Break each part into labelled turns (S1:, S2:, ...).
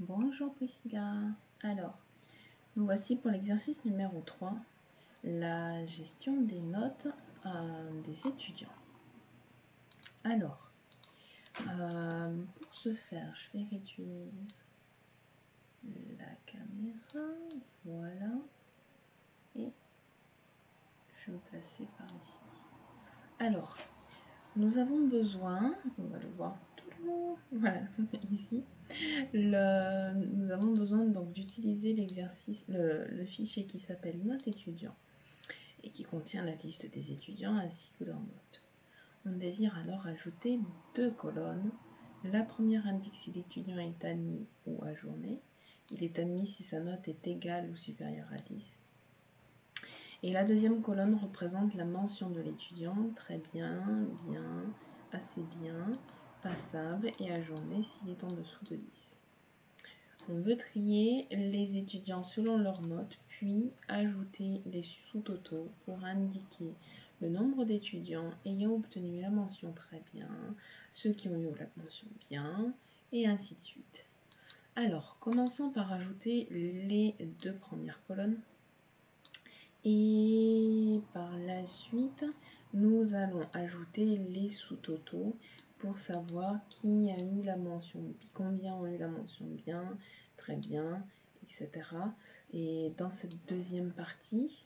S1: Bonjour Priscilla. Alors, nous voici pour l'exercice numéro 3, la gestion des notes des étudiants. Alors, pour ce faire, je vais réduire la caméra, voilà, et je vais me placer par ici. Alors, nous avons besoin, on va le voir tout le long, voilà, ici. Nous avons besoin donc d'utiliser l'exercice, le fichier qui s'appelle Notes étudiants et qui contient la liste des étudiants ainsi que leurs notes. On désire alors ajouter deux colonnes. La première indique si l'étudiant est admis ou ajourné. Il est admis si sa note est égale ou supérieure à 10. Et la deuxième colonne représente la mention de l'étudiant, très bien, bien, assez bien, passable et ajourné s'il est en dessous de 10. On veut trier les étudiants selon leurs notes, puis ajouter les sous-totaux pour indiquer le nombre d'étudiants ayant obtenu la mention très bien, ceux qui ont eu la mention bien, et ainsi de suite. Alors, commençons par ajouter les deux premières colonnes. Et par la suite, nous allons ajouter les sous-totaux pour savoir qui a eu la mention, combien ont eu la mention bien, très bien, etc. Et dans cette deuxième partie,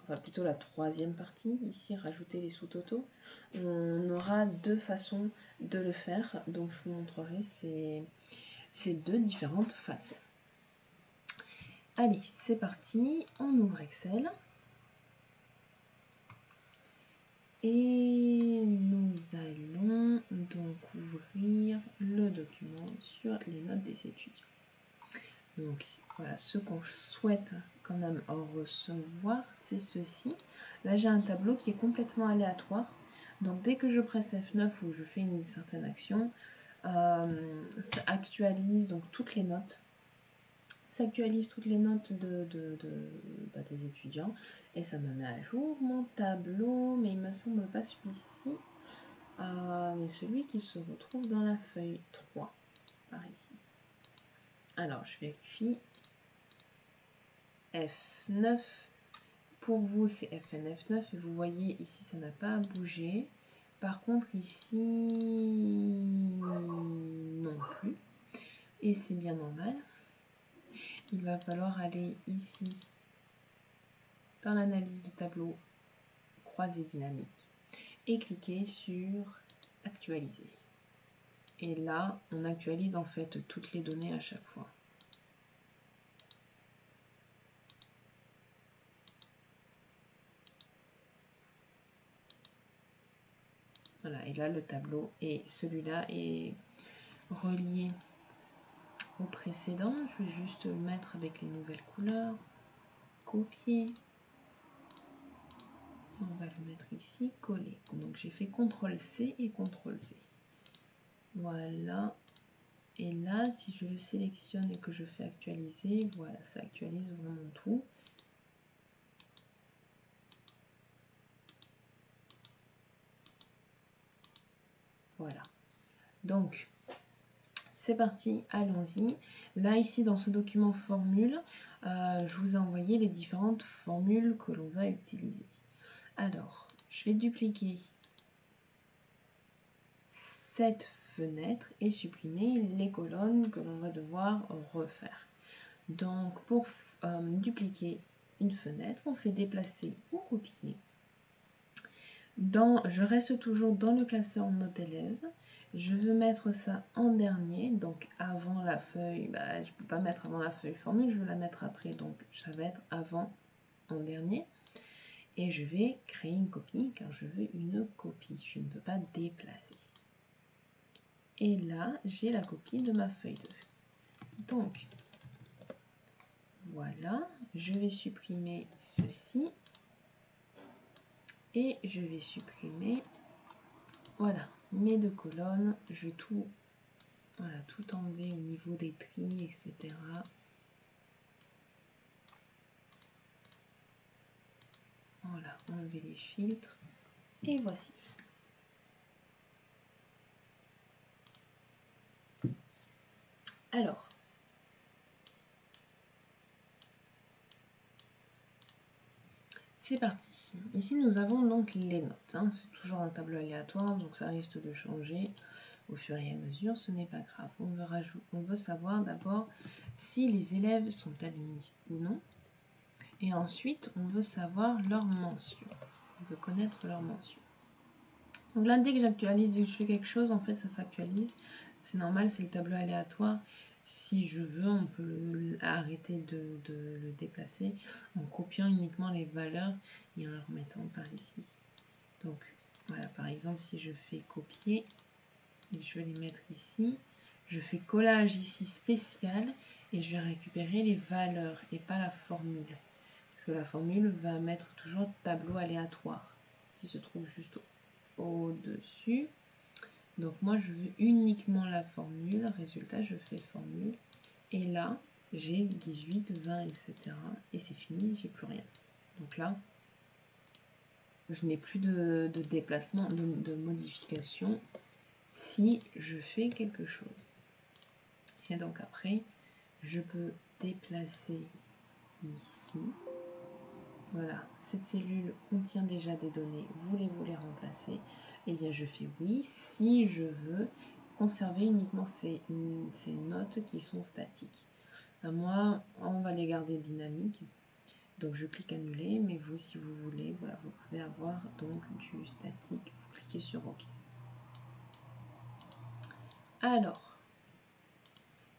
S1: enfin plutôt la troisième partie, ici rajouter les sous-totaux, on aura deux façons de le faire, donc je vous montrerai ces deux différentes façons. Allez, c'est parti, on ouvre Excel. Et nous allons donc ouvrir le document sur les notes des étudiants. Donc voilà, ce qu'on souhaite quand même recevoir, c'est ceci. Là, j'ai un tableau qui est complètement aléatoire. Donc dès que je presse F9 ou je fais une certaine action, ça actualise donc toutes les notes. Ça actualise toutes les notes des étudiants et ça me met à jour mon tableau, mais il me semble pas celui-ci, mais celui qui se retrouve dans la feuille 3 par ici. Alors je vérifie. F9 pour vous c'est FN9 et vous voyez ici ça n'a pas bougé. Par contre ici non plus et c'est bien normal. Il va falloir aller ici dans l'analyse du tableau croisée dynamique et cliquer sur actualiser. Et là, on actualise en fait toutes les données à chaque fois. Voilà, et là le tableau et celui-là est relié au précédent. Je vais juste le mettre avec les nouvelles couleurs. Copier. On va le mettre ici, coller. Donc j'ai fait CTRL-C et CTRL-V. Voilà. Et là, si je le sélectionne et que je fais actualiser, voilà, ça actualise vraiment tout. Voilà. Donc, c'est parti, allons-y. Là, ici, dans ce document formule, je vous ai envoyé les différentes formules que l'on va utiliser. Alors, je vais dupliquer cette fenêtre et supprimer les colonnes que l'on va devoir refaire. Donc, pour dupliquer une fenêtre, on fait déplacer ou copier. Je reste toujours dans le classeur note élève. Je veux mettre ça en dernier, donc avant la feuille. Je ne peux pas mettre avant la feuille formule, je veux la mettre après, donc ça va être avant en dernier. Et je vais créer une copie car je veux une copie, je ne peux pas déplacer. Et là, j'ai la copie de ma feuille de vue. Donc, voilà, je vais supprimer ceci. Et je vais supprimer, voilà, mes deux colonnes. Je vais tout enlever au niveau des tris, etc. Voilà, enlever les filtres. Et voici. Alors, c'est parti. Ici, nous avons donc les notes. Hein. C'est toujours un tableau aléatoire, donc ça risque de changer au fur et à mesure. Ce n'est pas grave. On veut savoir d'abord si les élèves sont admis ou non. Et ensuite, on veut savoir leur mention. On veut connaître leur mention. Donc là, dès que j'actualise, dès que je fais quelque chose, en fait, ça s'actualise. C'est normal, c'est le tableau aléatoire. Si je veux, on peut arrêter de le déplacer en copiant uniquement les valeurs et en les remettant par ici. Donc voilà, par exemple, si je fais copier, et je vais les mettre ici, je fais collage ici spécial et je vais récupérer les valeurs et pas la formule. Parce que la formule va mettre toujours tableau aléatoire qui se trouve juste au-dessus. Donc moi je veux uniquement la formule, résultat je fais formule et là j'ai 18, 20, etc. et c'est fini, j'ai plus rien. Donc là je n'ai plus de déplacement, de modification si je fais quelque chose. Et donc après je peux déplacer ici. Voilà, cette cellule contient déjà des données, voulez-vous les remplacer? Eh bien je fais oui si je veux conserver uniquement ces notes qui sont statiques. Moi, on va les garder dynamiques, donc je clique annuler, mais vous, si vous voulez, voilà, vous pouvez avoir donc du statique, vous cliquez sur OK. Alors,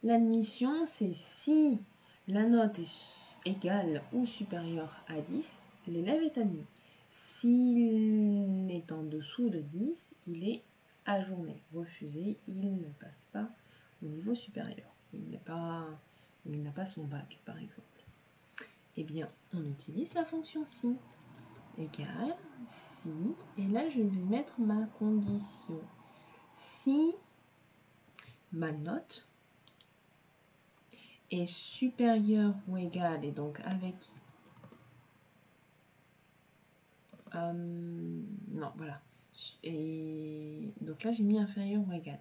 S1: l'admission, c'est si la note est égale ou supérieure à 10, l'élève est admis. S'il est en dessous de 10, il est ajourné, refusé, il ne passe pas au niveau supérieur. Il n'a pas son bac, par exemple. Eh bien, on utilise la fonction si. Égale si, et là je vais mettre ma condition. Si ma note est supérieure ou égale, et donc avec non, voilà. Et donc là, j'ai mis inférieur ou égal.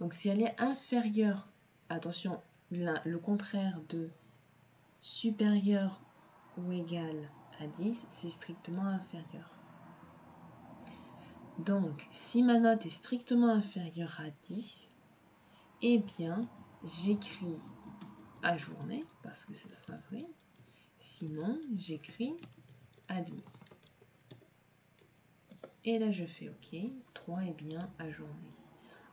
S1: Donc si elle est inférieure, attention, le contraire de supérieur ou égal à 10, c'est strictement inférieur. Donc, si ma note est strictement inférieure à 10, eh bien, j'écris ajourné, parce que ce sera vrai. Sinon, j'écris admis. Et là, je fais OK. 3 est bien ajourné.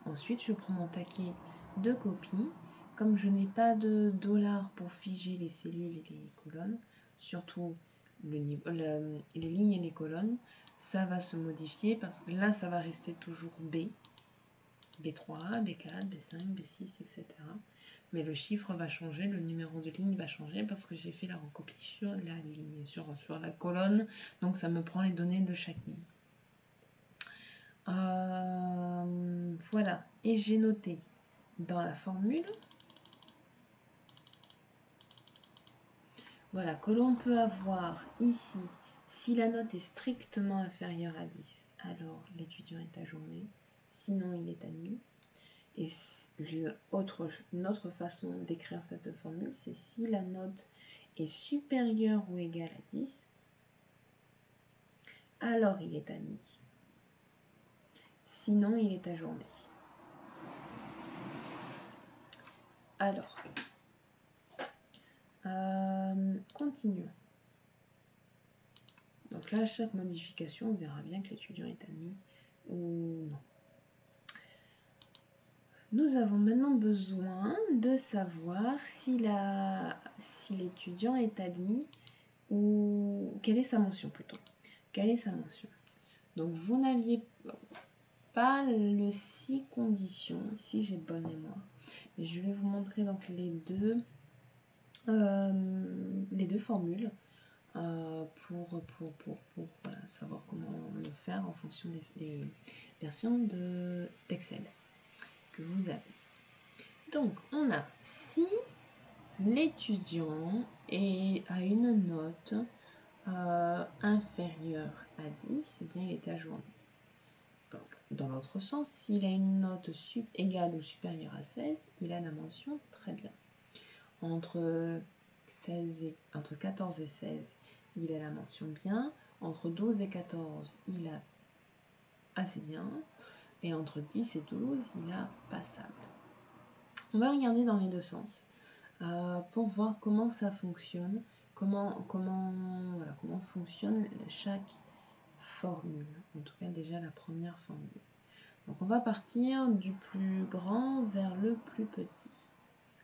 S1: Ensuite, je prends mon taquet de copie. Comme je n'ai pas de $ pour figer les cellules et les colonnes, surtout les lignes et les colonnes, ça va se modifier parce que là, ça va rester toujours B, B3, B4, B5, B6, etc. Mais le chiffre va changer, le numéro de ligne va changer parce que j'ai fait la recopie sur la ligne, sur la colonne. Donc, ça me prend les données de chaque ligne. Voilà, et j'ai noté dans la formule voilà, que l'on peut avoir ici, si la note est strictement inférieure à 10, alors l'étudiant est ajourné, sinon il est admis. Et une autre façon d'écrire cette formule, c'est si la note est supérieure ou égale à 10, alors il est admis. Sinon, il est ajourné. Alors, continuons. Donc là, à chaque modification, on verra bien que l'étudiant est admis ou non. Nous avons maintenant besoin de savoir si l'étudiant est admis ou quelle est sa mention plutôt. Quelle est sa mention? Donc vous n'aviez pas le 6 conditions, si j'ai bonne mémoire. Mais je vais vous montrer donc les deux formules pour voilà, savoir comment le faire en fonction des versions d'Excel que vous avez. Donc on a si l'étudiant a une note inférieure à 10, eh bien il est ajourné. Donc, dans l'autre sens, s'il a une note égale ou supérieure à 16, il a la mention très bien. Entre 14 et 16, il a la mention bien. Entre 12 et 14, il a assez bien. Et entre 10 et 12, il a passable. On va regarder dans les deux sens pour voir comment ça fonctionne, comment fonctionne chaque formule. En tout cas, déjà la première formule. Donc, on va partir du plus grand vers le plus petit.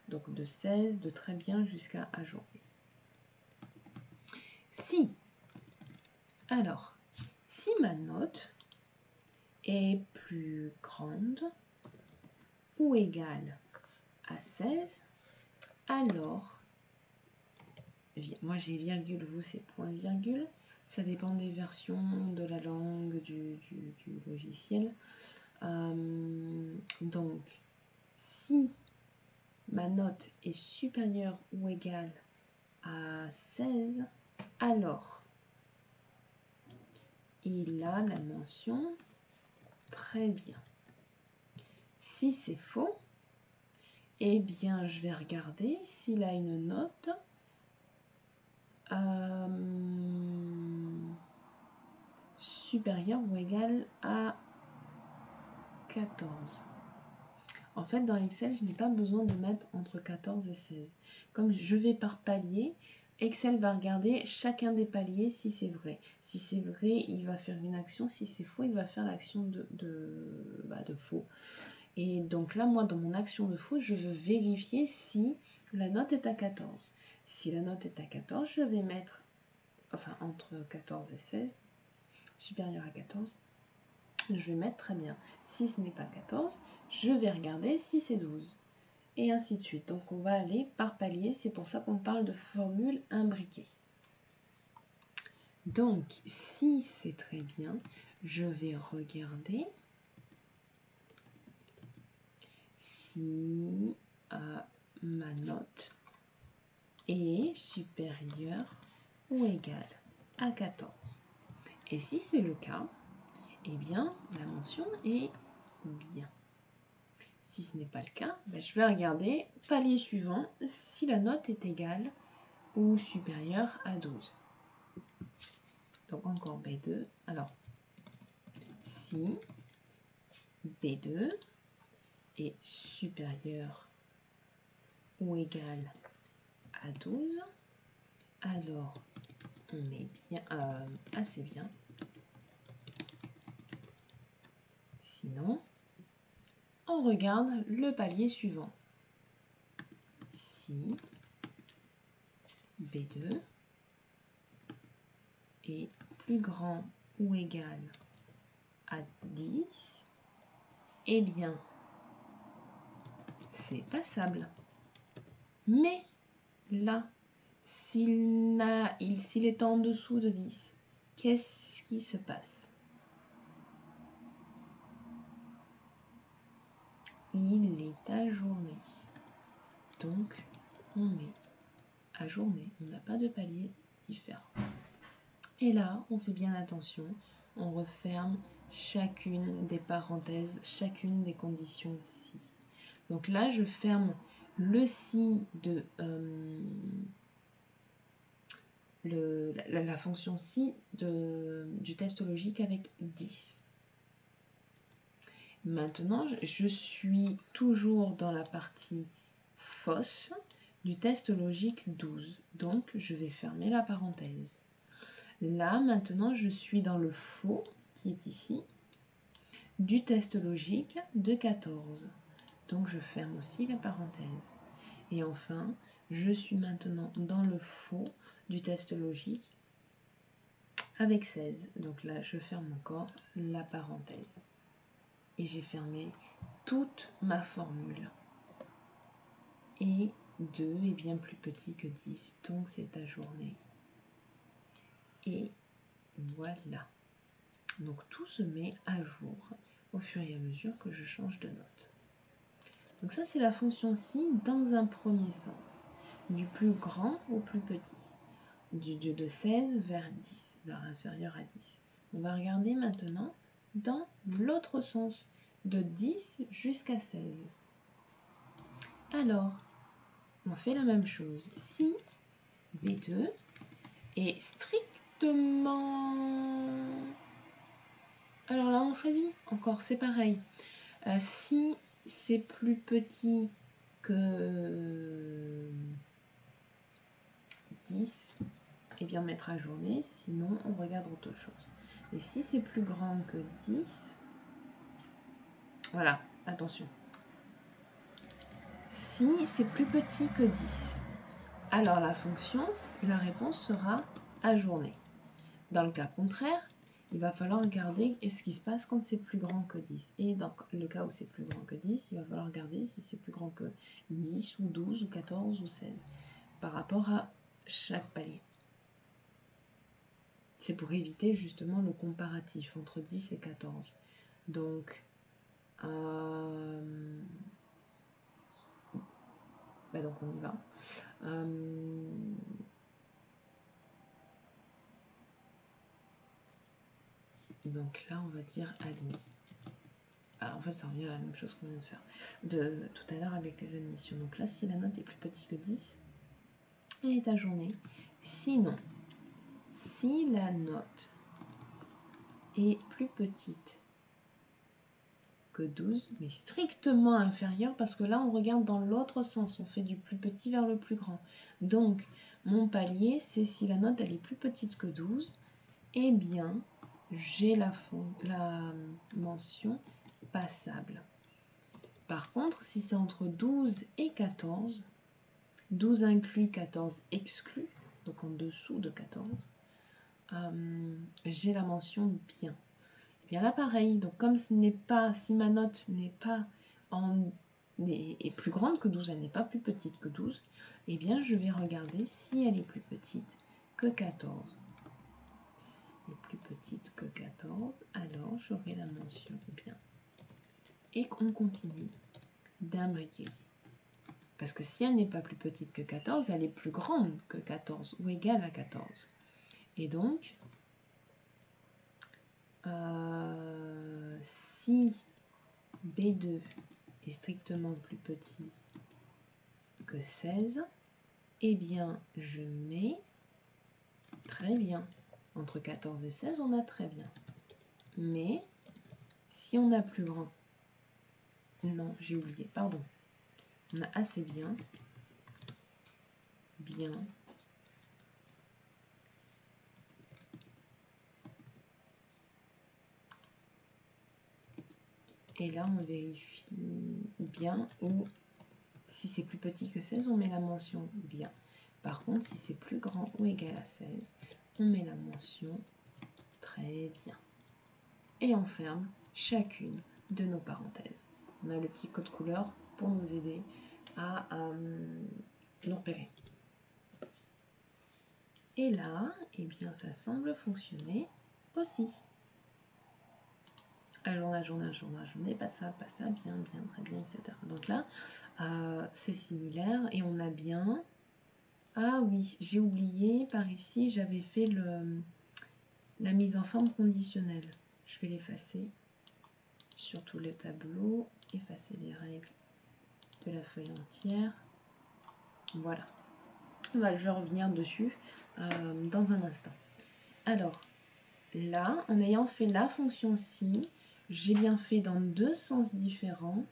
S1: Donc, de 16, de très bien jusqu'à ajourné. Si ma note est plus grande ou égale à 16, alors, moi j'ai virgule, vous c'est point virgule, ça dépend des versions de la langue, du logiciel. Donc, si ma note est supérieure ou égale à 16, alors il a la mention très bien. Si c'est faux, eh bien je vais regarder s'il a une note supérieure ou égale à 14. En fait, dans Excel, je n'ai pas besoin de mettre entre 14 et 16. Comme je vais par palier, Excel va regarder chacun des paliers si c'est vrai. Si c'est vrai, il va faire une action. Si c'est faux, il va faire l'action de faux. Et donc là, moi, dans mon action de faux, je veux vérifier si la note est à 14. Si la note est à 14, je vais mettre, entre 14 et 16, supérieur à 14, je vais mettre très bien. Si ce n'est pas 14, je vais regarder si c'est 12. Et ainsi de suite. Donc on va aller par palier, c'est pour ça qu'on parle de formule imbriquée. Donc si c'est très bien, je vais regarder si ma note est supérieure ou égale à 14. Et si c'est le cas, eh bien la mention est bien. Si ce n'est pas le cas, je vais regarder palier suivant si la note est égale ou supérieure à 12. Donc encore B2. Alors, si B2 est supérieur ou égal à 12, alors on met bien assez bien. Sinon, on regarde le palier suivant. Si B2 est plus grand ou égal à 10, eh bien, c'est passable. Mais là, s'il est en dessous de 10, qu'est-ce qui se passe? Il est ajourné. Donc, on met ajourné. On n'a pas de palier différent. Et là, on fait bien attention. On referme chacune des parenthèses, chacune des conditions si. Donc là, je ferme le si de la fonction si du test logique avec 10. Maintenant, je suis toujours dans la partie fausse du test logique 12. Donc, je vais fermer la parenthèse. Là, maintenant, je suis dans le faux, qui est ici, du test logique de 14. Donc, je ferme aussi la parenthèse. Et enfin, je suis maintenant dans le faux du test logique avec 16. Donc là, je ferme encore la parenthèse. Et j'ai fermé toute ma formule. Et 2 est bien plus petit que 10, donc c'est ajourné. Et voilà. Donc tout se met à jour au fur et à mesure que je change de note. Donc ça, c'est la fonction si dans un premier sens, du plus grand au plus petit, de 16 vers 10, vers l'inférieur à 10. On va regarder maintenant dans l'autre sens, de 10 jusqu'à 16. Alors, on fait la même chose. Si B2 est strictement... Alors là, on choisit. Encore, c'est pareil. Si c'est plus petit que 10, eh bien on mettra journée, sinon on regarde autre chose. Et si c'est plus grand que 10, voilà, attention. Si c'est plus petit que 10, alors la réponse sera ajourner. Dans le cas contraire, il va falloir regarder ce qui se passe quand c'est plus grand que 10. Et dans le cas où c'est plus grand que 10, il va falloir regarder si c'est plus grand que 10 ou 12 ou 14 ou 16 par rapport à chaque palier. C'est pour éviter justement le comparatif entre 10 et 14. Donc, donc on y va. Donc là, on va dire admis. En fait, ça revient à la même chose qu'on vient de faire tout à l'heure avec les admissions. Donc là, si la note est plus petite que 10, elle est ajournée. Sinon, si la note est plus petite que 12, mais strictement inférieure, parce que là, on regarde dans l'autre sens. On fait du plus petit vers le plus grand. Donc, mon palier, c'est si la note elle est plus petite que 12, eh bien, j'ai la mention passable. Par contre, si c'est entre 12 et 14, 12 inclus, 14 exclus, donc en dessous de 14, j'ai la mention bien. Et bien là, pareil, donc comme si ma note n'est pas est plus grande que 12, elle n'est pas plus petite que 12, eh bien je vais regarder si elle est plus petite que 14. Si elle est plus petite que 14, alors j'aurai la mention bien. Et on continue d'imbriquer. Parce que si elle n'est pas plus petite que 14, elle est plus grande que 14 ou égale à 14. Et donc, si B2 est strictement plus petit que 16, eh bien, je mets très bien. Entre 14 et 16, on a très bien. Mais, si on a plus grand... Non, j'ai oublié, pardon. On a assez bien, bien, et là on vérifie bien, ou si c'est plus petit que 16, on met la mention bien. Par contre, si c'est plus grand ou égal à 16, on met la mention très bien. Et on ferme chacune de nos parenthèses. On a le petit code couleur pour nous aider à nous repérer. Et là, eh bien, ça semble fonctionner aussi. Journée, pas ça, bien, très bien, etc. Donc là, c'est similaire et on a bien... Ah oui, j'ai oublié, par ici, j'avais fait la mise en forme conditionnelle. Je vais l'effacer sur tout le tableau, effacer les règles de la feuille entière. Voilà. Je vais revenir dessus dans un instant. Alors, là, en ayant fait la fonction si, j'ai bien fait dans deux sens différents,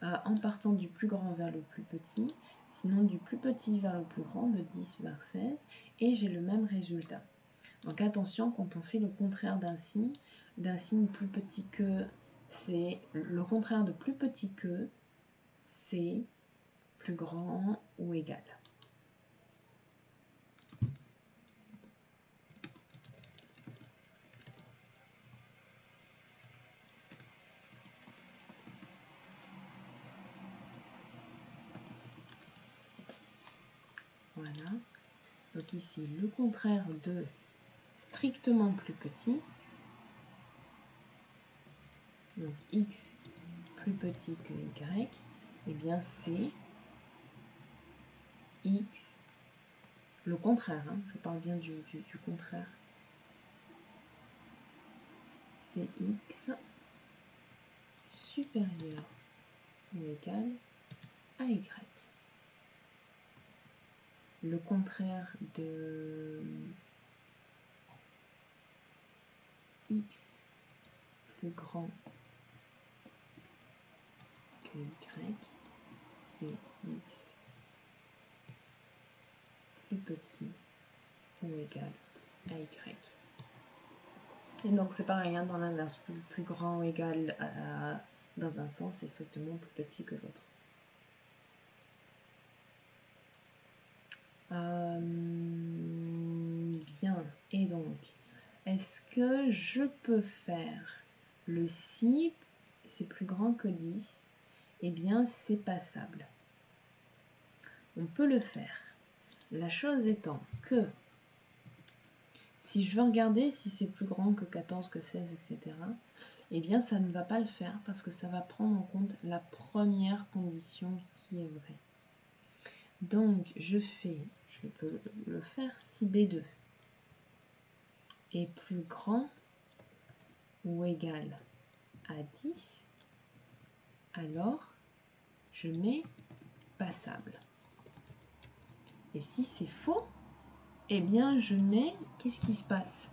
S1: en partant du plus grand vers le plus petit, sinon du plus petit vers le plus grand, de 10 vers 16, et j'ai le même résultat. Donc attention, quand on fait le contraire d'un signe plus petit que, c'est le contraire de plus petit que, c'est plus grand ou égal. Voilà. Donc ici, le contraire de strictement plus petit, donc x plus petit que y, eh bien c'est x, le contraire, hein, je parle bien du contraire, c'est x supérieur ou égal à y. Le contraire de x plus grand que y, c'est x plus petit ou égal à y. Et donc c'est pareil, hein, dans l'inverse, plus grand ou égal dans un sens, c'est strictement plus petit que l'autre. Bien, et donc, est-ce que je peux faire le si c'est plus grand que 10? Eh bien, c'est passable. On peut le faire. La chose étant que si je veux regarder si c'est plus grand que 14, que 16, etc., eh bien, ça ne va pas le faire parce que ça va prendre en compte la première condition qui est vraie. Donc, je peux le faire si B2 est plus grand ou égal à 10, alors je mets passable. Et si c'est faux, eh bien je mets, qu'est-ce qui se passe?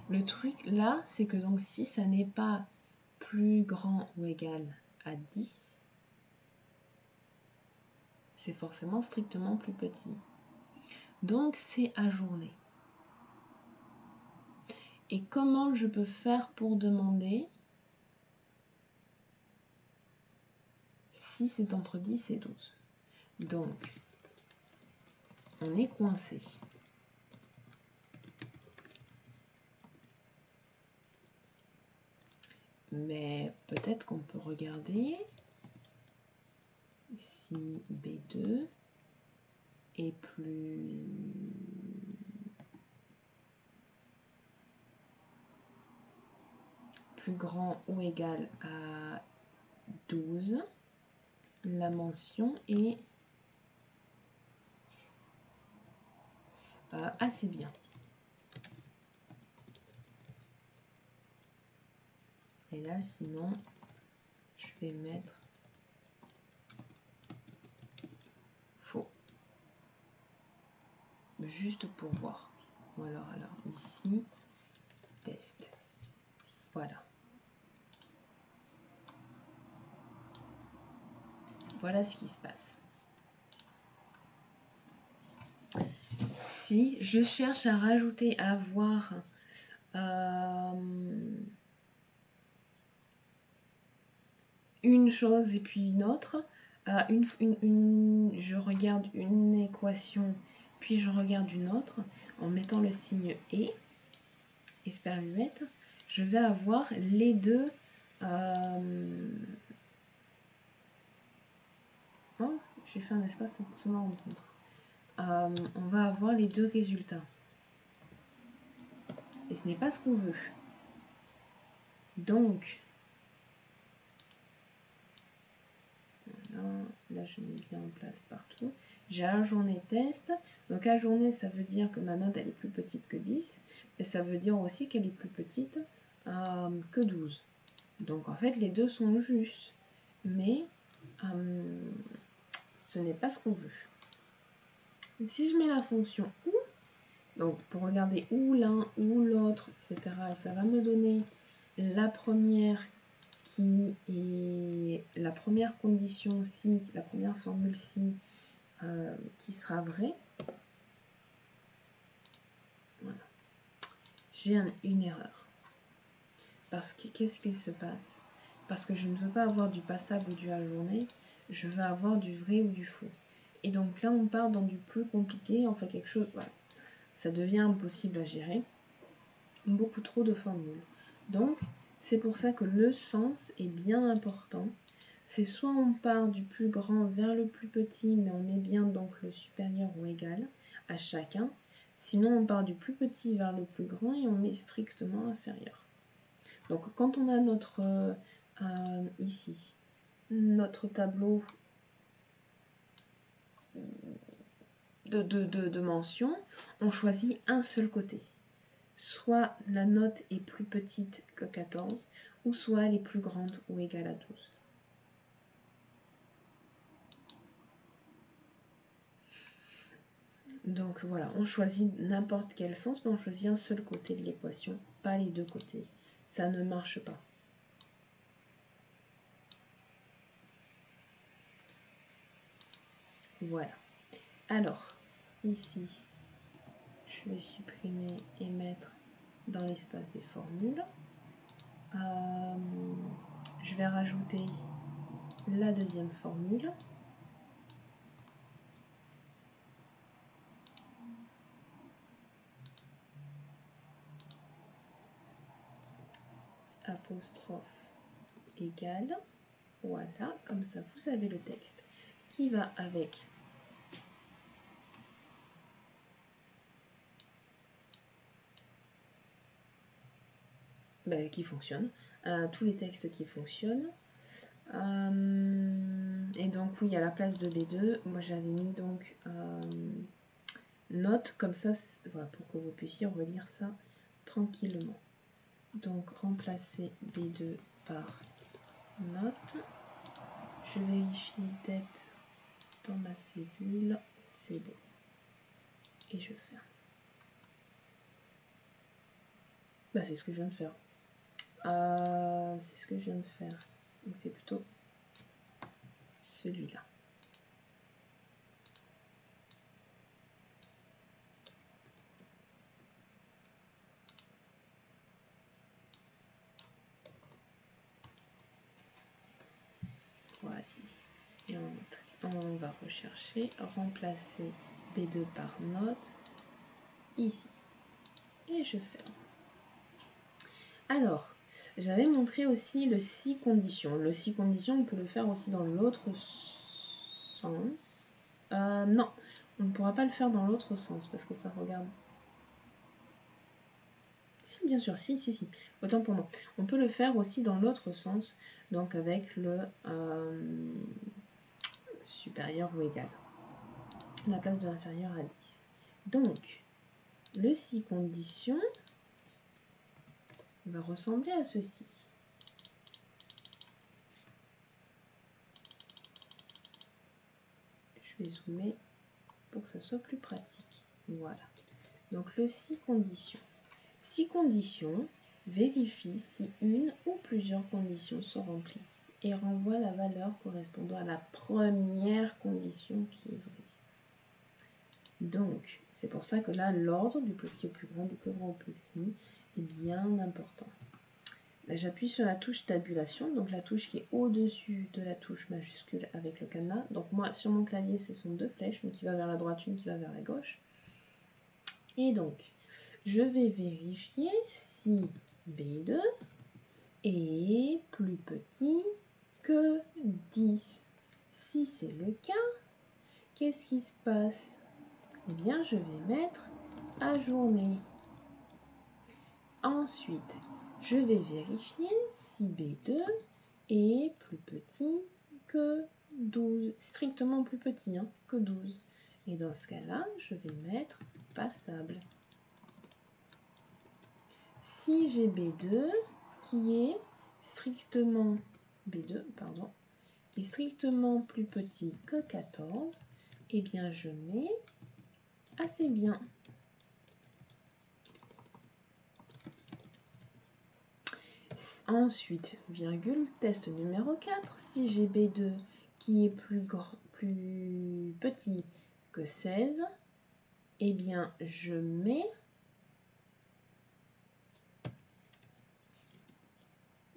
S1: Le truc là, c'est que donc si ça n'est pas plus grand ou égal à 10, c'est forcément strictement plus petit. Donc c'est ajourné. Et comment je peux faire pour demander si c'est entre 10 et 12? Donc, on est coincé. Mais peut-être qu'on peut regarder si B2 est plus grand ou égal à 12, la mention est assez bien. Et là, sinon, je vais mettre faux. Juste pour voir. Ou alors ici, test. Voilà. Voilà ce qui se passe. Si je cherche à rajouter, à voir une chose et puis une autre, je regarde une équation, puis je regarde une autre, en mettant le signe et, esperluette, je vais avoir les deux. Oh, j'ai fait un espace sans m'en rendre compte. On va avoir les deux résultats. Et ce n'est pas ce qu'on veut. Donc, là je mets bien en place partout. J'ai ajourné test. Donc ajourné, ça veut dire que ma note elle est plus petite que 10. Et ça veut dire aussi qu'elle est plus petite que 12. Donc en fait les deux sont justes. Mais ce n'est pas ce qu'on veut. Si je mets la fonction ou, donc pour regarder ou l'un ou l'autre, etc., ça va me donner la première qui est la première condition si, la première formule si qui sera vraie. Voilà. J'ai une erreur. Parce que qu'est-ce qu'il se passe? Parce que je ne veux pas avoir du passable ou du ajourné, je veux avoir du vrai ou du faux. Et donc là, on part dans du plus compliqué, on fait quelque chose, voilà. Ça devient impossible à gérer. Beaucoup trop de formules. Donc, c'est pour ça que le sens est bien important. C'est soit on part du plus grand vers le plus petit, mais on met bien donc le supérieur ou égal à chacun. Sinon, on part du plus petit vers le plus grand et on met strictement inférieur. Donc, quand on a notre ici, notre tableau de mentions, on choisit un seul côté. Soit la note est plus petite que 14, ou soit elle est plus grande ou égale à 12. Donc voilà, on choisit n'importe quel sens, mais on choisit un seul côté de l'équation, pas les deux côtés. Ça ne marche pas. Voilà. Alors, ici, je vais supprimer et mettre dans l'espace des formules. Je vais rajouter la deuxième formule. Apostrophe égale. Voilà, comme ça vous avez le texte qui va avec qui fonctionne, tous les textes qui fonctionnent. Et donc oui, à la place de B2, moi j'avais mis donc note, comme ça, voilà, pour que vous puissiez relire ça tranquillement. Donc remplacer B2 par note. Je vérifie d'être dans ma cellule, c'est bon. Et je ferme. Bah, c'est ce que je viens de faire. C'est ce que je viens de faire. Donc c'est plutôt celui-là. Voici. Et on va rechercher, remplacer B2 par note ici. Et je ferme. Alors, j'avais montré aussi le si condition. Le si condition, on peut le faire aussi dans l'autre sens. Non, on ne pourra pas le faire dans l'autre sens parce que ça regarde. Si, bien sûr, si. Autant pour moi. On peut le faire aussi dans l'autre sens, donc avec le supérieur ou égal. La place de l'inférieur à 10. Donc, le si condition va ressembler à ceci. Je vais zoomer pour que ça soit plus pratique. Voilà. Donc le si condition. Si condition vérifie si une ou plusieurs conditions sont remplies et renvoie la valeur correspondant à la première condition qui est vraie. Donc, c'est pour ça que là, l'ordre du plus petit au plus grand, du plus grand au plus petit est bien important. Là, j'appuie sur la touche tabulation, donc la touche qui est au-dessus de la touche majuscule avec le cadenas. Donc moi, sur mon clavier, ce sont deux flèches, une qui va vers la droite, une qui va vers la gauche. Et donc, je vais vérifier si B2 est plus petit que 10. Si c'est le cas, qu'est-ce qui se passe? Eh bien, je vais mettre ajourner. Ensuite, je vais vérifier si B2 est plus petit que 12, strictement plus petit que 12. Et dans ce cas-là, je vais mettre passable. Si j'ai B2 qui est strictement qui est strictement plus petit que 14, eh bien je mets assez bien. Ensuite, virgule, test numéro 4, si j'ai B2 qui est plus petit que 16, eh bien je mets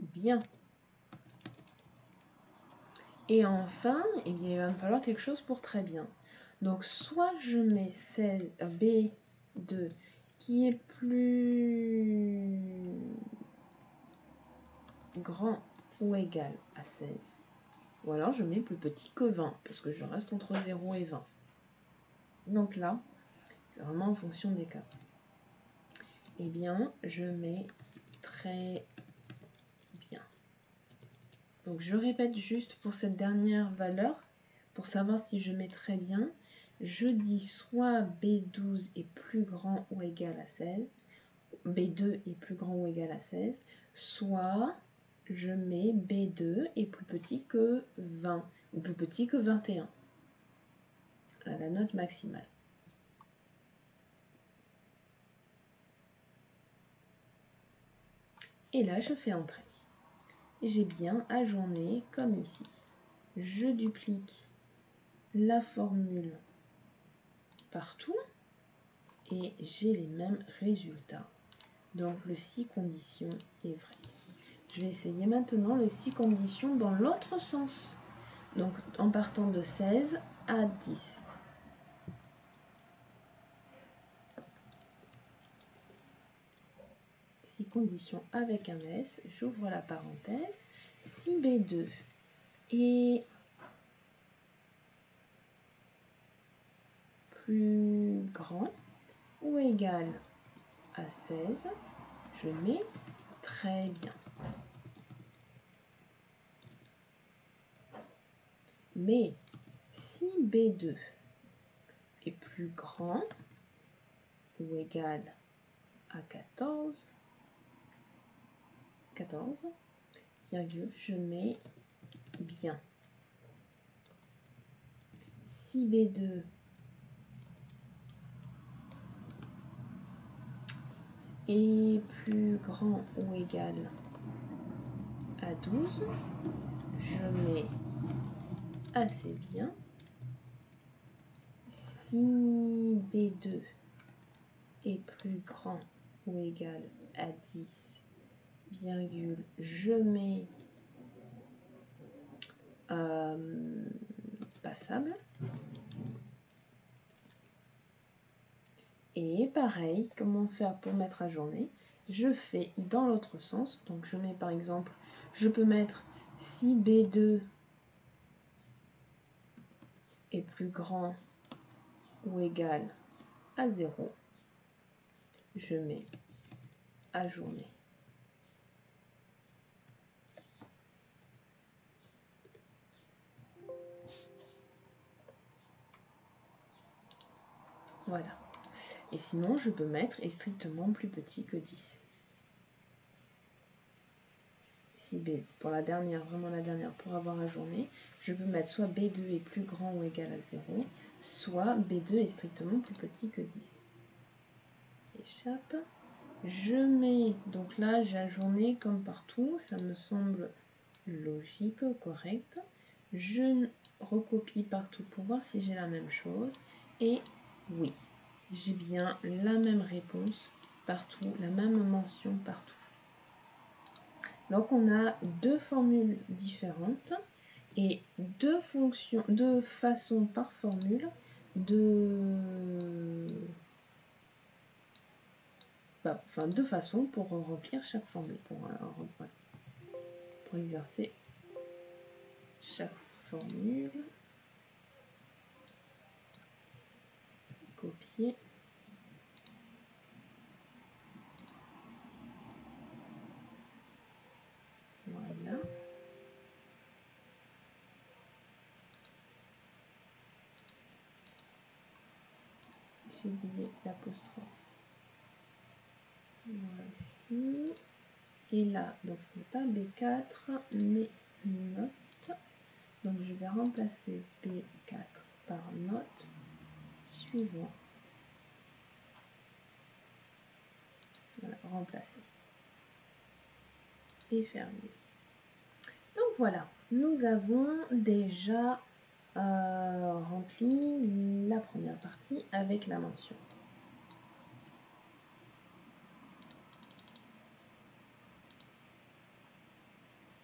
S1: bien. Et enfin, eh bien, il va me falloir quelque chose pour très bien. Donc soit je mets B2 qui est plus grand ou égal à 16, ou alors je mets plus petit que 20, parce que je reste entre 0 et 20. Donc là, c'est vraiment en fonction des cas. Eh bien, je mets très bien. Donc je répète juste pour cette dernière valeur, pour savoir si je mets très bien, je dis soit B12 est plus grand ou égal à 16, B2 est plus grand ou égal à 16, soit je mets B2 est plus petit que 20 ou plus petit que 21, à la note maximale. Et là, je fais entrée. Et j'ai bien ajourné comme ici. Je duplique la formule partout et j'ai les mêmes résultats. Donc le si condition est vrai. Je vais essayer maintenant le si condition dans l'autre sens. Donc en partant de 16 à 10. Si condition avec un S, j'ouvre la parenthèse. Si B2 est plus grand ou égal à 16, je mets très bien. Mais si B2 est plus grand ou égal à 14, virgule, je mets bien. Si B2 est plus grand ou égal à 12, je mets assez bien. Si B2 est plus grand ou égal à 10, virgule, je mets passable. Et pareil, comment faire pour mettre à journée? Je fais dans l'autre sens. Donc je mets par exemple, je peux mettre si B2 est plus grand ou égal à 0, je mets à journée. Voilà. Et sinon, je peux mettre est strictement plus petit que 10. Si B, pour la dernière, vraiment la dernière, pour avoir à journée, je peux mettre soit B2 est plus grand ou égal à 0, soit B2 est strictement plus petit que 10. Échappe. Je mets, donc là j'ai ajourné comme partout, ça me semble logique, correct. Je recopie partout pour voir si j'ai la même chose. Et oui, j'ai bien la même réponse partout, la même mention partout. Donc on a deux formules différentes et deux façons par formule deux façons pour remplir chaque formule, pour exercer chaque formule. Copier. Voilà. J'ai oublié l'apostrophe. Voici. Et là, donc ce n'est pas B4, mais note. Donc je vais remplacer B4 par note suivant. Voilà, remplacer. Et fermer. Donc voilà, nous avons déjà rempli la première partie avec la mention.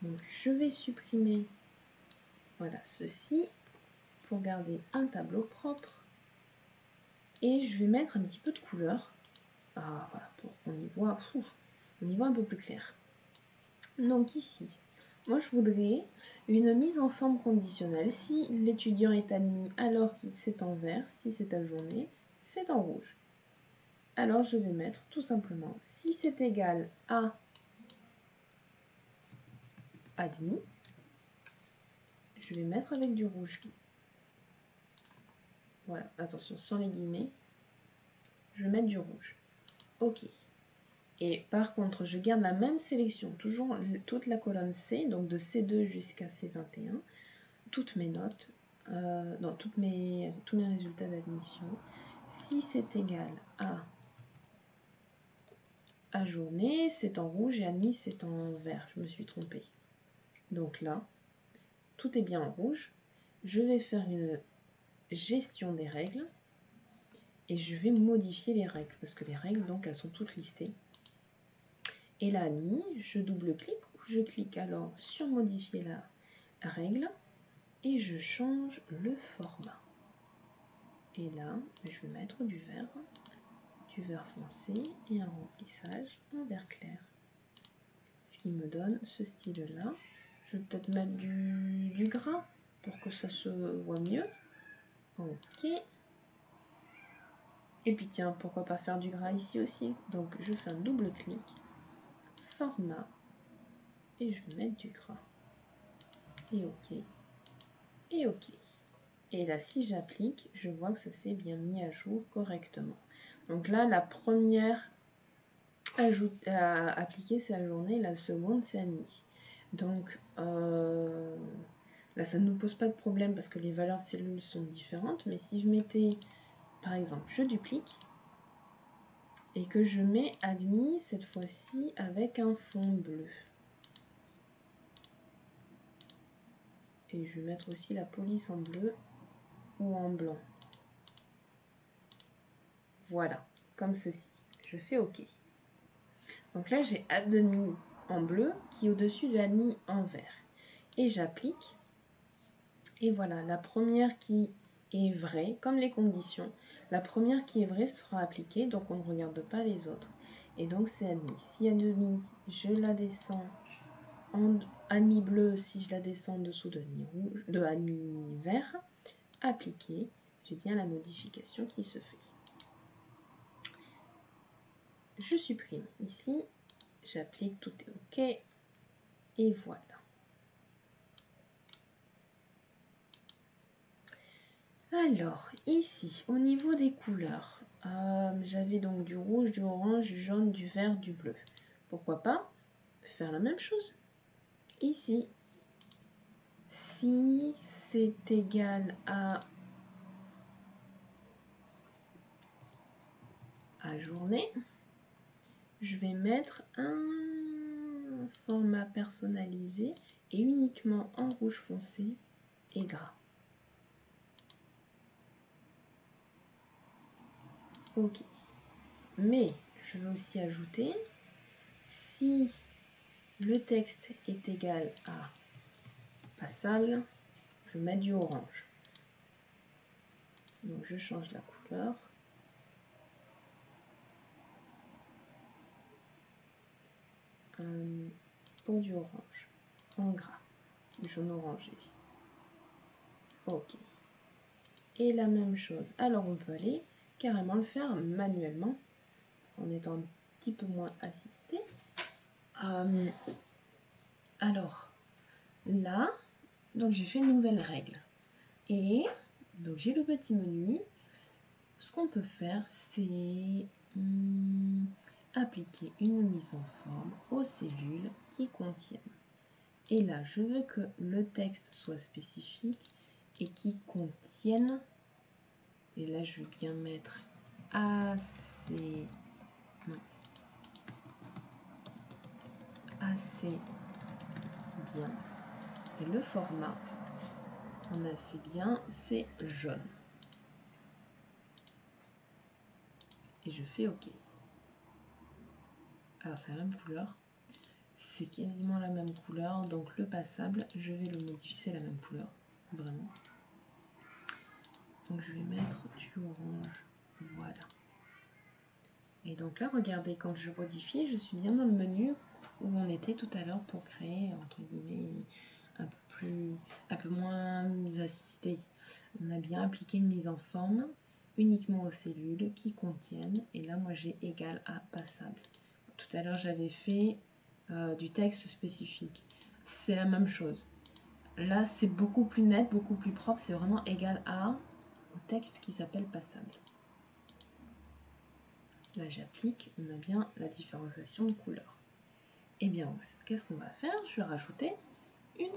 S1: Donc je vais supprimer voilà ceci pour garder un tableau propre et je vais mettre un petit peu de couleur. Ah voilà, pour qu'on y voit, on y voit un peu plus clair. Donc ici, moi je voudrais une mise en forme conditionnelle. Si l'étudiant est admis alors qu'il c'est en vert, si c'est ajourné, c'est en rouge. Alors je vais mettre tout simplement si c'est égal à admis, je vais mettre avec du rouge. Voilà, attention, sans les guillemets, je vais mettre du rouge. OK. Et par contre, je garde la même sélection, toujours toute la colonne C, donc de C2 jusqu'à C21, toutes mes notes, tous mes résultats d'admission. Si c'est égal à ajourné, c'est en rouge et admis, c'est en vert. Je me suis trompée. Donc là, tout est bien en rouge. Je vais faire une gestion des règles et je vais modifier les règles parce que les règles, donc, elles sont toutes listées. Et là, admis, je double-clique ou je clique alors sur modifier la règle et je change le format. Et là, je vais mettre du vert foncé et un remplissage en vert clair. Ce qui me donne ce style-là. Je vais peut-être mettre du gras pour que ça se voit mieux. Ok. Et puis tiens, pourquoi pas faire du gras ici aussi. Donc je fais un double clic, format, et je vais mettre du gras. Et ok. Et ok. Et là, si j'applique, je vois que ça s'est bien mis à jour correctement. Donc là, la première à appliquer, c'est la journée, la seconde, c'est admis. Donc là, ça ne nous pose pas de problème parce que les valeurs de cellules sont différentes. Mais si je mettais, par exemple, je duplique et que je mets admis cette fois-ci avec un fond bleu. Et je vais mettre aussi la police en bleu ou en blanc. Voilà, comme ceci. Je fais OK. Donc là, j'ai admis en bleu qui est au-dessus de admis en vert. Et j'applique. Et voilà, la première qui est vraie, comme les conditions, la première qui est vraie sera appliquée, donc on ne regarde pas les autres. Et donc c'est admis. Si admis, je la descends en admis bleu, si je la descends en dessous de admis rouge, de admis vert, appliqué, j'ai bien la modification qui se fait. Je supprime ici, j'applique, tout est OK, et voilà. Alors, ici, au niveau des couleurs, j'avais donc du rouge, du orange, du jaune, du vert, du bleu. Pourquoi pas faire la même chose ici. Si c'est égal à journée, je vais mettre un format personnalisé et uniquement en rouge foncé et gras. OK. Mais je vais aussi ajouter, si le texte est égal à passable, je mets du orange. Donc je change la couleur. Pour du orange, en gras, jaune orangé. OK. Et la même chose. Alors on peut aller carrément le faire manuellement en étant un petit peu moins assisté. Alors là, donc j'ai fait une nouvelle règle. Et donc j'ai le petit menu. Ce qu'on peut faire, c'est appliquer une mise en forme aux cellules qui contiennent. Et là, je veux que le texte soit spécifique et qui contienne, et là je vais bien mettre assez bien. Et le format en assez bien, c'est jaune. Et je fais OK. Alors c'est la même couleur. C'est quasiment la même couleur. Donc le passable, je vais le modifier. C'est la même couleur. Vraiment. Donc je vais mettre du orange. Voilà. Et donc là, regardez, quand je modifie, je suis bien dans le menu où on était tout à l'heure pour créer, entre guillemets, un peu moins assisté. On a bien appliqué une mise en forme uniquement aux cellules qui contiennent. Et là, moi, j'ai égal à passable. Tout à l'heure, j'avais fait du texte spécifique. C'est la même chose. Là, c'est beaucoup plus net, beaucoup plus propre. C'est vraiment égal à au texte qui s'appelle passable. Là, j'applique, on a bien la différenciation de couleurs. Et bien, qu'est-ce qu'on va faire? Je vais rajouter une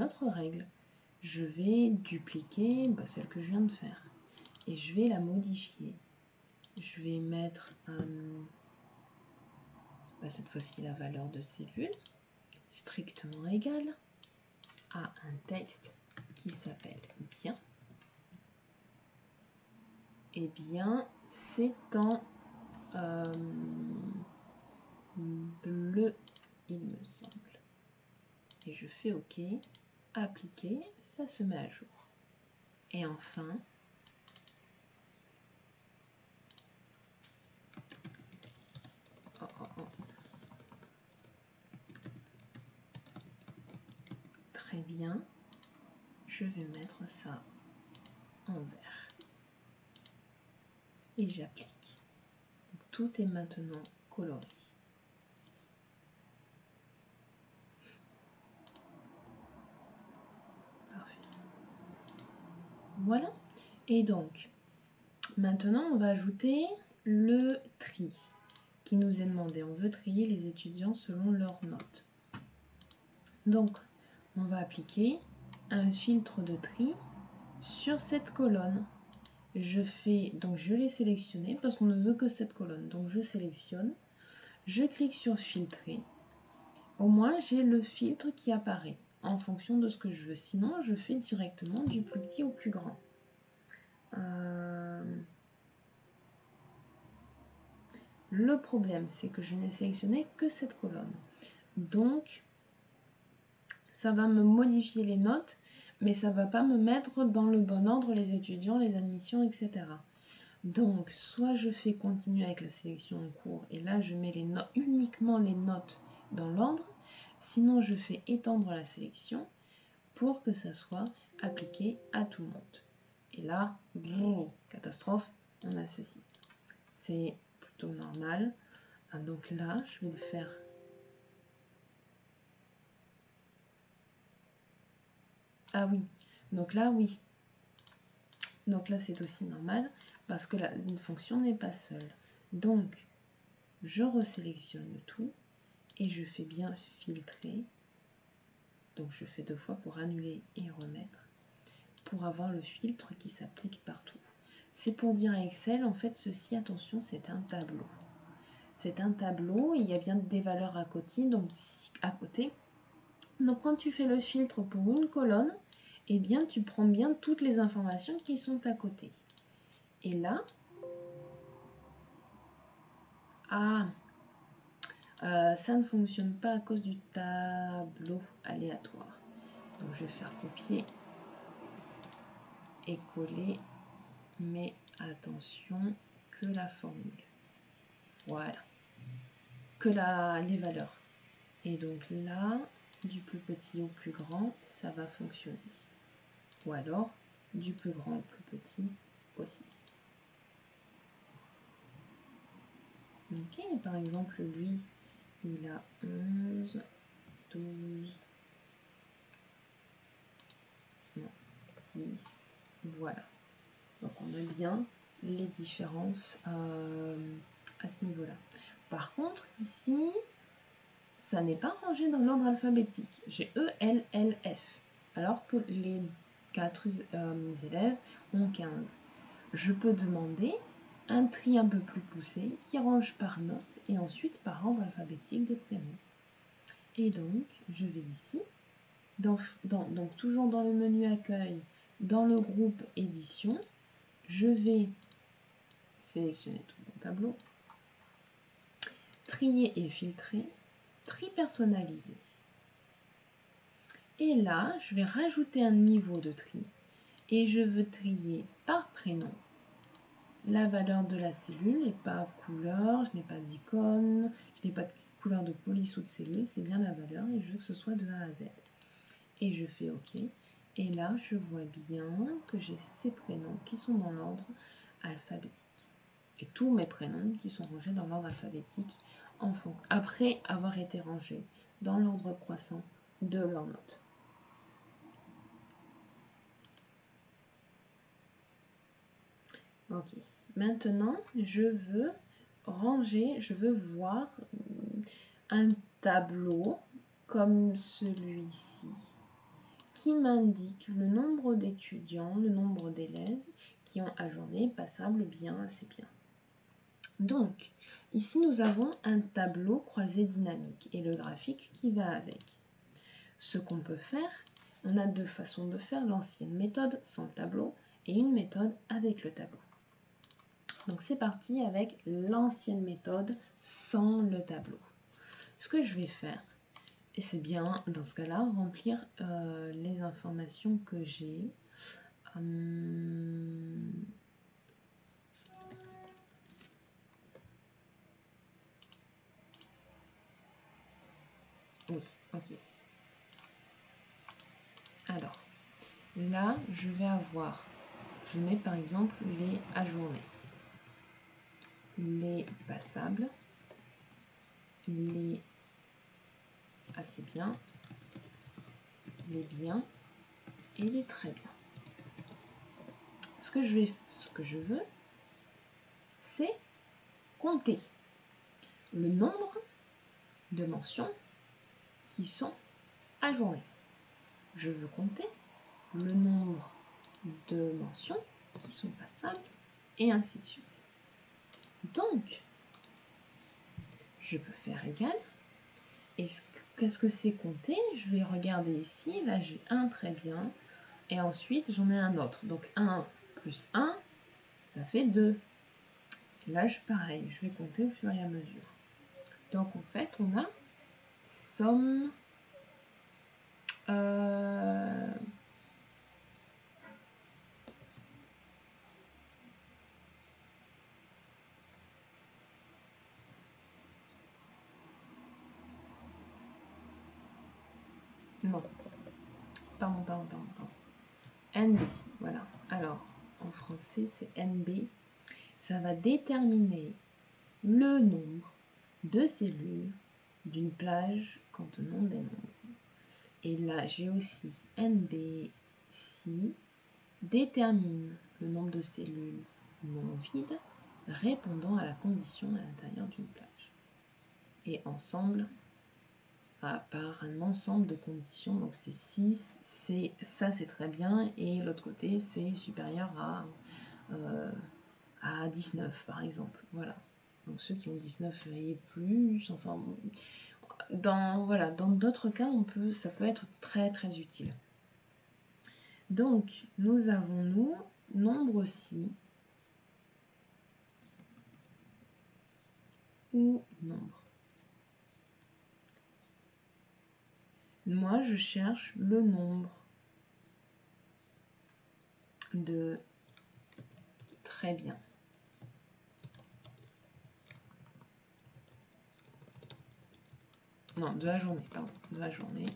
S1: autre règle. Je vais dupliquer celle que je viens de faire. et je vais la modifier. Je vais mettre cette fois-ci la valeur de cellule strictement égale à un texte qui s'appelle bien. Et bien, c'est en bleu, il me semble. Et je fais OK, appliquer, ça se met à jour. Et enfin, très bien, je vais mettre ça en vert. Et j'applique. Tout est maintenant coloré. Parfait. Voilà. Et donc, maintenant, on va ajouter le tri qui nous est demandé. On veut trier les étudiants selon leurs notes. Donc, on va appliquer un filtre de tri sur cette colonne. Je l'ai sélectionné parce qu'on ne veut que cette colonne. Donc, je sélectionne, je clique sur filtrer. Au moins, j'ai le filtre qui apparaît en fonction de ce que je veux. Sinon, je fais directement du plus petit au plus grand. Le problème, c'est que je n'ai sélectionné que cette colonne. Donc, ça va me modifier les notes, mais ça ne va pas me mettre dans le bon ordre les étudiants, les admissions, etc. Donc, soit je fais continuer avec la sélection en cours, et là, je mets uniquement les notes dans l'ordre. Sinon, je fais étendre la sélection pour que ça soit appliqué à tout le monde. Et là, catastrophe, on a ceci. C'est plutôt normal. Donc là, je vais le faire. Ah oui, donc là, oui. Donc là, c'est aussi normal parce que une fonction n'est pas seule. Donc, je resélectionne le tout et je fais bien filtrer. Donc, je fais 2 fois pour annuler et remettre pour avoir le filtre qui s'applique partout. C'est pour dire à Excel, en fait, ceci, attention, c'est un tableau. C'est un tableau, il y a bien des valeurs à côté. Donc, quand tu fais le filtre pour une colonne, eh bien, tu prends bien toutes les informations qui sont à côté. Et là, ça ne fonctionne pas à cause du tableau aléatoire. Donc, je vais faire copier et coller, mais attention que la formule. Voilà. Que les valeurs. Et donc là, du plus petit au plus grand, ça va fonctionner. Ou alors, du plus grand au plus petit aussi. Ok, par exemple, lui, il a 11, 12, non, 10, voilà. Donc on a bien les différences à ce niveau-là. Par contre, ici, ça n'est pas rangé dans l'ordre alphabétique. J'ai E, L, L, F, alors que les 4 élèves ont 15. Je peux demander un tri un peu plus poussé qui range par note et ensuite par ordre alphabétique des prénoms. Et donc, je vais ici, donc toujours dans le menu accueil, dans le groupe édition, je vais sélectionner tout mon tableau, trier et filtrer, tri personnalisé. Et là, je vais rajouter un niveau de tri et je veux trier par prénom la valeur de la cellule et pas couleur, je n'ai pas d'icône, je n'ai pas de couleur de police ou de cellule, c'est bien la valeur et je veux que ce soit de A à Z. Et je fais OK. Et là, je vois bien que j'ai ces prénoms qui sont dans l'ordre alphabétique. Et tous mes prénoms qui sont rangés dans l'ordre alphabétique après avoir été rangés dans l'ordre croissant de leur note. Ok, maintenant je veux voir un tableau comme celui-ci qui m'indique le nombre d'étudiants, le nombre d'élèves qui ont ajourné, passable, bien, assez bien. Donc, ici nous avons un tableau croisé dynamique et le graphique qui va avec. Ce qu'on peut faire, on a deux façons de faire, l'ancienne méthode sans tableau et une méthode avec le tableau. Donc c'est parti avec l'ancienne méthode sans le tableau. Ce que je vais faire, et c'est bien dans ce cas-là, remplir les informations que j'ai. Oui, ok. Alors, là, je vais avoir, je mets par exemple les ajournés, les passables, les assez bien, les bien et les très bien. Ce que je veux, c'est compter le nombre de mentions qui sont ajournées. Je veux compter le nombre de mentions qui sont passables et ainsi de suite. Donc, je peux faire égal. Et qu'est-ce que c'est compter? Je vais regarder ici. Là, j'ai un très bien. Et ensuite, j'en ai un autre. Donc, 1 plus 1, ça fait 2. Et là, pareil, je vais compter au fur et à mesure. Donc, en fait, on a somme... Non, pardon. NB, voilà. Alors, en français, c'est NB. Ça va déterminer le nombre de cellules d'une plage contenant des nombres. Et là, j'ai aussi NB-Si détermine le nombre de cellules non vides répondant à la condition à l'intérieur d'une plage. Et ensemble, par un ensemble de conditions, donc c'est 6, ça c'est très bien, et l'autre côté c'est supérieur à 19 par exemple. Voilà. Donc ceux qui ont 19 et plus, enfin, dans d'autres cas, ça peut être très très utile. Donc, nous avons, nombre si ou nombre. Moi, je cherche le nombre de très bien. Non, de la journée, pardon, de la journée.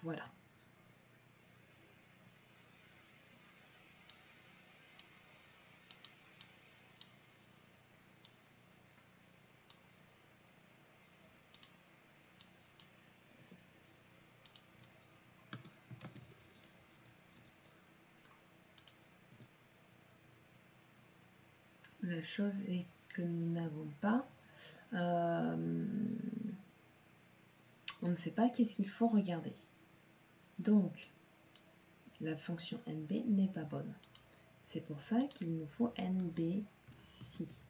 S1: Voilà. La chose est que nous n'avons pas, on ne sait pas qu'est-ce qu'il faut regarder. Donc, la fonction NB n'est pas bonne. C'est pour ça qu'il nous faut NB-Si.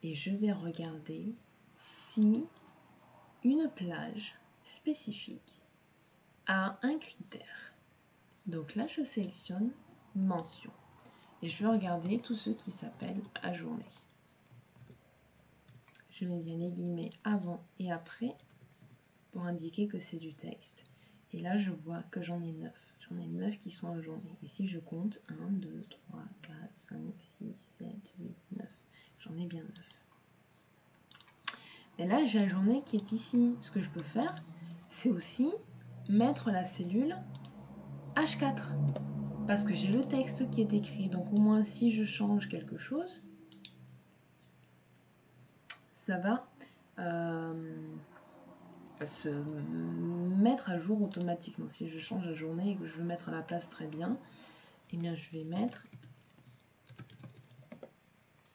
S1: Et je vais regarder si une plage spécifique a un critère. Donc là, je sélectionne mention. Et je vais regarder tous ceux qui s'appellent ajourné. Je mets bien les guillemets avant et après pour indiquer que c'est du texte. Et là, je vois que j'en ai 9. J'en ai 9 qui sont ajournés. Et si je compte 1, 2, 3, 4, 5, 6, 7, 8, 9. J'en ai bien 9. Et là, j'ai ajourné qui est ici. Ce que je peux faire, c'est aussi mettre la cellule H4. Parce que j'ai le texte qui est écrit. Donc au moins, si je change quelque chose, ça va se mettre à jour automatiquement. Si je change la journée et que je veux mettre à la place très bien, eh bien je vais mettre,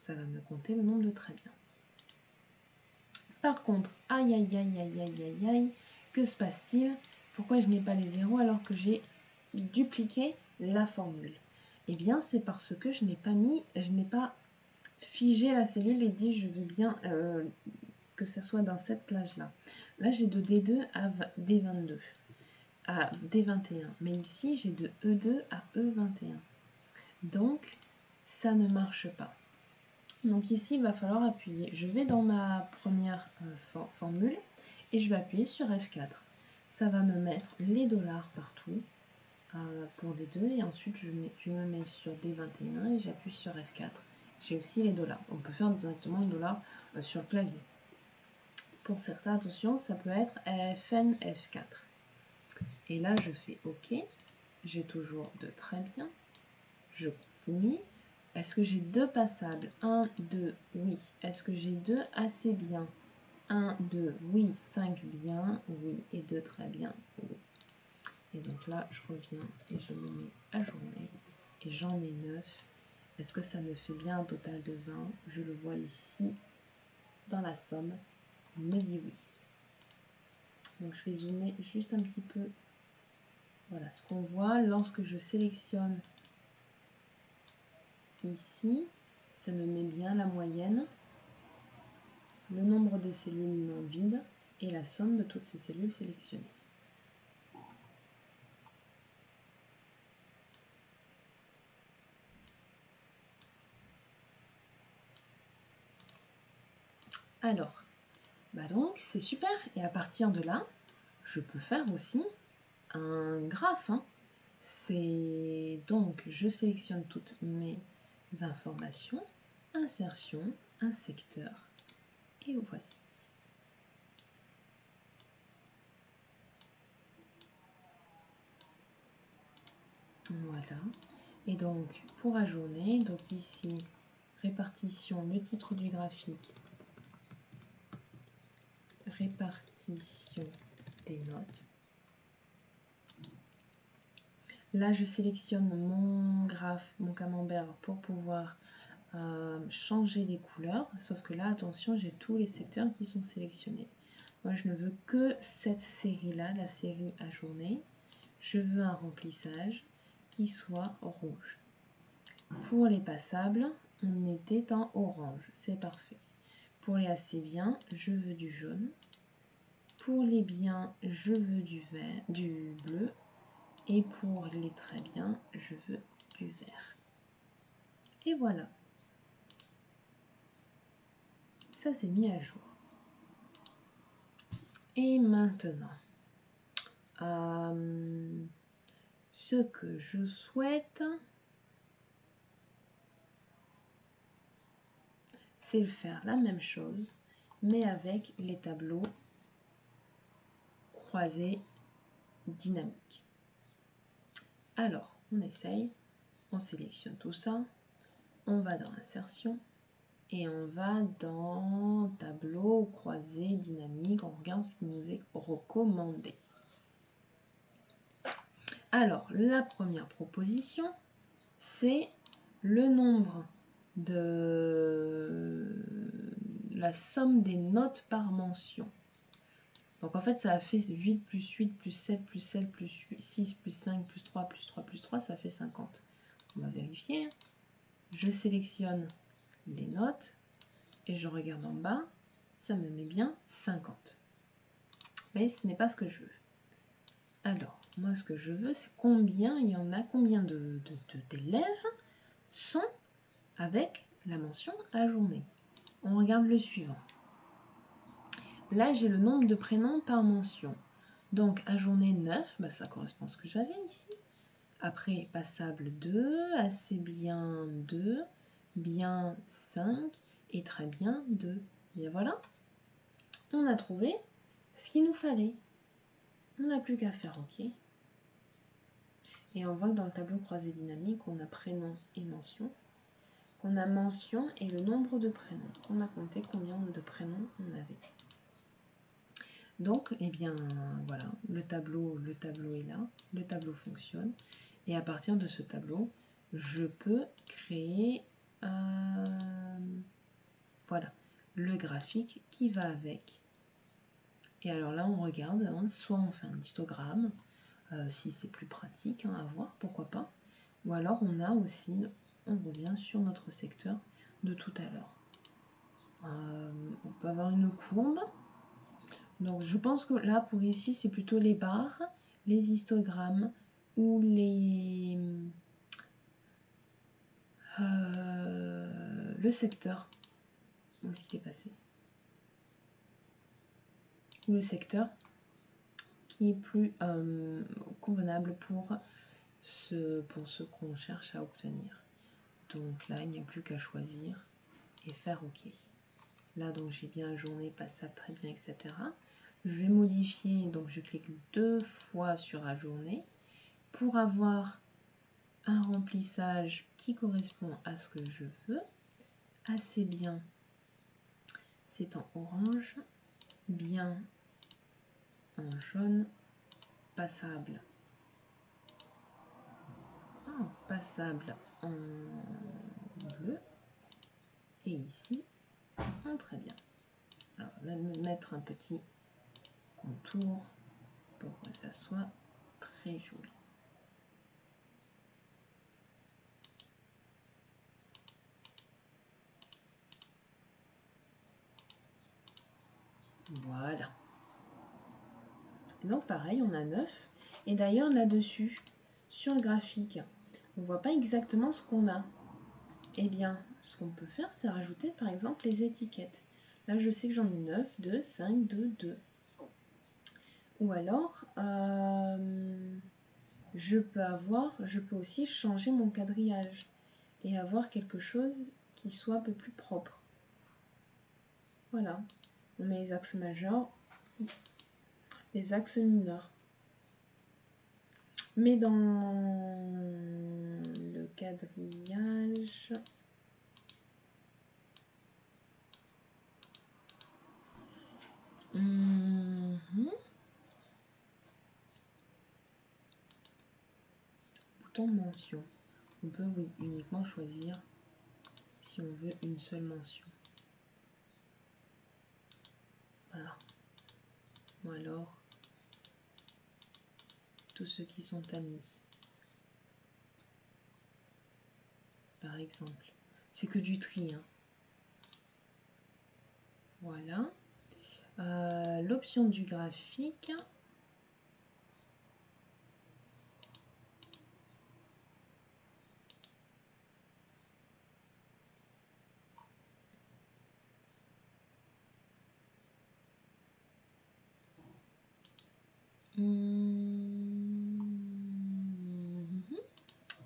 S1: ça va me compter le nombre de très bien. Par contre, aïe aïe aïe aïe aïe aïe aïe, que se passe-t-il? Pourquoi je n'ai pas les zéros alors que j'ai dupliqué la formule? Eh bien c'est parce que je n'ai pas figé la cellule et dit je veux bien que ça soit dans cette plage-là. Là, j'ai de D2 à D22, à D21. Mais ici, j'ai de E2 à E21. Donc, ça ne marche pas. Donc ici, il va falloir appuyer. Je vais dans ma première formule et je vais appuyer sur F4. Ça va me mettre les dollars partout pour D2 et ensuite je me mets sur D21 et j'appuie sur F4. J'ai aussi les dollars. On peut faire directement le dollar sur le clavier. Pour certains, attention, ça peut être FN F4. Et là, je fais OK. J'ai toujours de très bien. Je continue. Est-ce que j'ai 2 passables? 1, 2, oui. Est-ce que j'ai 2 assez bien? 1, 2, oui. 5 bien, oui. Et 2 très bien, oui. Et donc là, je reviens et je me mets à journée. Et j'en ai 9. Est-ce que ça me fait bien un total de 20? Je le vois ici dans la somme. Il me dit oui. Donc je vais zoomer juste un petit peu. Voilà ce qu'on voit lorsque je sélectionne ici, ça me met bien la moyenne, le nombre de cellules non vides et la somme de toutes ces cellules sélectionnées. Alors, donc c'est super. Et à partir de là, je peux faire aussi un graphe. C'est donc, je sélectionne toutes mes informations, insertion, un secteur, et voici. Voilà. Et donc, pour ajourner, donc ici, répartition, le titre du graphique, répartition des notes. Là, je sélectionne mon graphe, mon camembert pour pouvoir changer les couleurs. Sauf que là, attention, j'ai tous les secteurs qui sont sélectionnés. Moi, je ne veux que cette série-là, la série ajournée. Je veux un remplissage qui soit rouge. Pour les passables, on était en orange. C'est parfait. Pour les assez bien, je veux du jaune. Pour les biens, je veux du vert, du bleu. Et pour les très bien, je veux du vert. Et voilà. Ça, c'est mis à jour. Et maintenant, ce que je souhaite, c'est de faire la même chose, mais avec les tableaux croisés dynamiques. Alors, on essaye, on sélectionne tout ça, on va dans l'insertion et on va dans tableau croisé dynamique, on regarde ce qui nous est recommandé. Alors, la première proposition, c'est le nombre de la somme des notes par mention. Donc en fait, ça a fait 8 plus 8 plus 7 plus 7 plus 6 plus 5 plus 3 plus 3 plus 3, ça fait 50. On va vérifier. Je sélectionne les notes et je regarde en bas, ça me met bien 50. Mais ce n'est pas ce que je veux. Alors, moi ce que je veux, c'est combien il y en a, combien d'élèves sont avec la mention à journée. On regarde le suivant. Là, j'ai le nombre de prénoms par mention. Donc, à journée 9, ça correspond à ce que j'avais ici. Après, passable 2, assez bien 2, bien 5 et très bien 2. Bien voilà, on a trouvé ce qu'il nous fallait. On n'a plus qu'à faire OK. Et on voit que dans le tableau croisé dynamique, on a prénom et mention. Qu'on a mention et le nombre de prénoms. On a compté combien de prénoms on avait. Donc, eh bien, voilà, le tableau est là, le tableau fonctionne. Et à partir de ce tableau, je peux créer voilà, le graphique qui va avec. Et alors là, on regarde, hein, soit on fait un histogramme, si c'est plus pratique, hein, à voir, pourquoi pas. Ou alors on a aussi, on revient sur notre secteur de tout à l'heure. On peut avoir une courbe. Donc je pense que là, pour ici, c'est plutôt les barres, les histogrammes ou le secteur. Où est-ce qu'il est passé? Ou le secteur qui est plus convenable pour ce qu'on cherche à obtenir. Donc là, il n'y a plus qu'à choisir et faire OK. Là, donc j'ai bien ajourné, passable, très bien, etc. Je vais modifier, donc je clique 2 fois sur ajourner pour avoir un remplissage qui correspond à ce que je veux. Assez bien, c'est en orange, bien en jaune, passable. Passable en bleu et ici en très bien. Alors, je vais mettre un petit contour pour que ça soit très joli. Voilà. Et donc pareil, on a 9. Et d'ailleurs là-dessus, sur le graphique, on ne voit pas exactement ce qu'on a. Eh bien, ce qu'on peut faire, c'est rajouter par exemple les étiquettes. Là, je sais que j'en ai 9, 2, 5, 2, 2. Ou alors, je peux aussi changer mon quadrillage et avoir quelque chose qui soit un peu plus propre. Voilà, on met les axes majeurs, les axes mineurs. Mais dans le quadrillage, bouton mention, on peut oui uniquement choisir si on veut une seule mention. Voilà. Ou alors tous ceux qui sont amis. Par exemple. C'est que du tri. Hein. Voilà. L'option du graphique.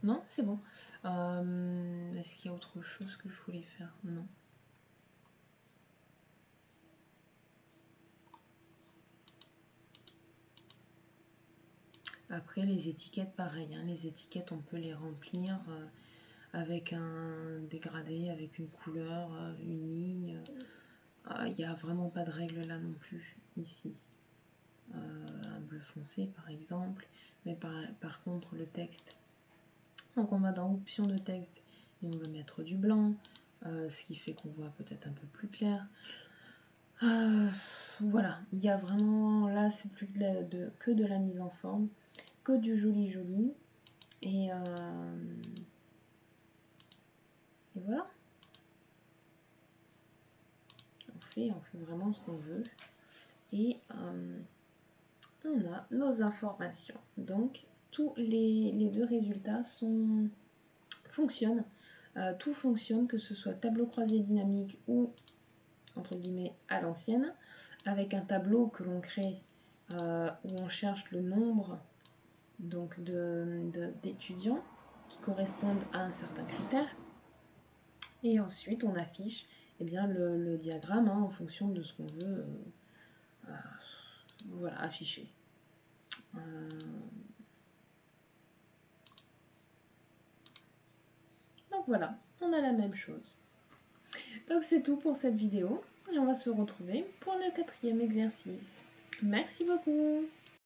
S1: Non, c'est bon. Est-ce qu'il y a autre chose que je voulais faire? Non. Après, les étiquettes, pareil. Hein, les étiquettes, on peut les remplir avec un dégradé, avec une couleur, une ligne. Il n'y a vraiment pas de règle là non plus, ici. Un bleu foncé, par exemple. Mais par contre, le texte. Donc, on va dans option de texte et on va mettre du blanc, ce qui fait qu'on voit peut-être un peu plus clair. Voilà, il y a vraiment, là, c'est plus que de la mise en forme, que du joli. Et voilà. On fait vraiment ce qu'on veut. Et on a nos informations. Donc, tous les deux résultats fonctionnent. Tout fonctionne, que ce soit tableau croisé dynamique ou, entre guillemets, à l'ancienne, avec un tableau que l'on crée où on cherche le nombre donc d'étudiants qui correspondent à un certain critère. Et ensuite, on affiche eh bien, le diagramme hein, en fonction de ce qu'on veut voilà, afficher. Donc voilà, on a la même chose. Donc c'est tout pour cette vidéo et on va se retrouver pour le 4e exercice. Merci beaucoup.